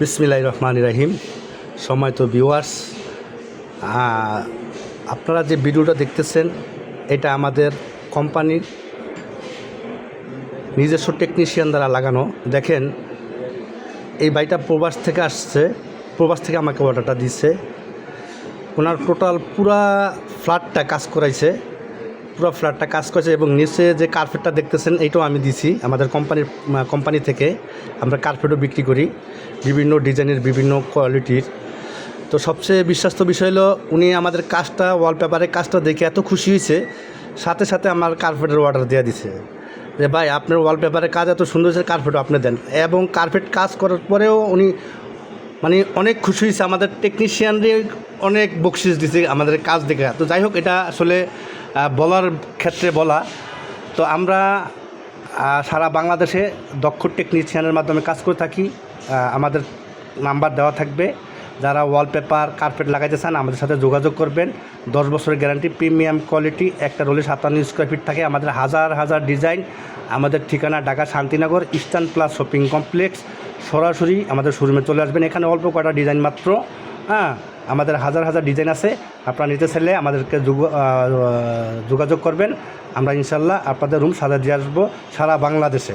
বিসমিল্লাহির রহমানির রহিম। সম্মানিত ভিউয়ার্স, আপনারা যে ভিডিওটা দেখতেছেন এটা আমাদের কোম্পানির নিজস্ব টেকনিশিয়ান দ্বারা লাগানো। দেখেন, এই বাড়িটা প্রবাস থেকে আসছে, প্রবাস থেকে আমাকে অর্ডারটা দিচ্ছে। ওনার টোটাল পুরা ফ্ল্যাটটা কাজ করাইছে, পুরো ফ্ল্যাটটা কাজ করেছে এবং নিচে যে কার্পেটটা দেখতেছেন এইটাও আমি দিছি। আমাদের কোম্পানি থেকে আমরা কার্পেটও বিক্রি করি, বিভিন্ন ডিজাইনের, বিভিন্ন কোয়ালিটির। তো সবচেয়ে বিশ্বাস্ত বিষয় হলো উনি আমাদের কাজটা, ওয়ালপেপারের কাজটা দেখে এত খুশি হয়েছে, সাথে সাথে আমার কার্পেটের অর্ডার দিয়ে দিছে যে ভাই আপনার ওয়ালপেপারের কাজ এত সুন্দর হয়েছে, কার্পেটও আপনি দেন। এবং কার্পেট কাজ করার পরেও উনি অনেক খুশি হয়েছে। আমাদের টেকনিশিয়ানদের অনেক বকশিস দিছে আমাদের কাজ দেখে। তো যাই হোক, এটা আসলে বলার ক্ষেত্রে বলা। তো আমরা সারা বাংলাদেশে দক্ষ টেকনিশিয়ানের মাধ্যমে কাজ করে থাকি। আমাদের নাম্বার দেওয়া থাকবে। যারা ওয়ালপেপার, কার্পেট লাগাইতে চান আমাদের সাথে যোগাযোগ করবেন। 10 বছরের গ্যারান্টি, প্রিমিয়াম কোয়ালিটি। একটা রোলে 57 স্কোয়ার ফিট থাকে। আমাদের হাজার হাজার ডিজাইন। আমাদের ঠিকানা Dhaka Shantinagar eastern plus shopping complex. সরাসরি আমাদের শোরুমে চলে আসবেন। এখানে অল্প কটা ডিজাইন মাত্র, আমাদের হাজার হাজার ডিজাইন আছে। আপনারা নিতে চাইলে আমাদেরকে যোগাযোগ করবেন। আমরা ইনশাল্লাহ আপনাদের রুম সাজা দিয়ে আসবো সারা বাংলাদেশে।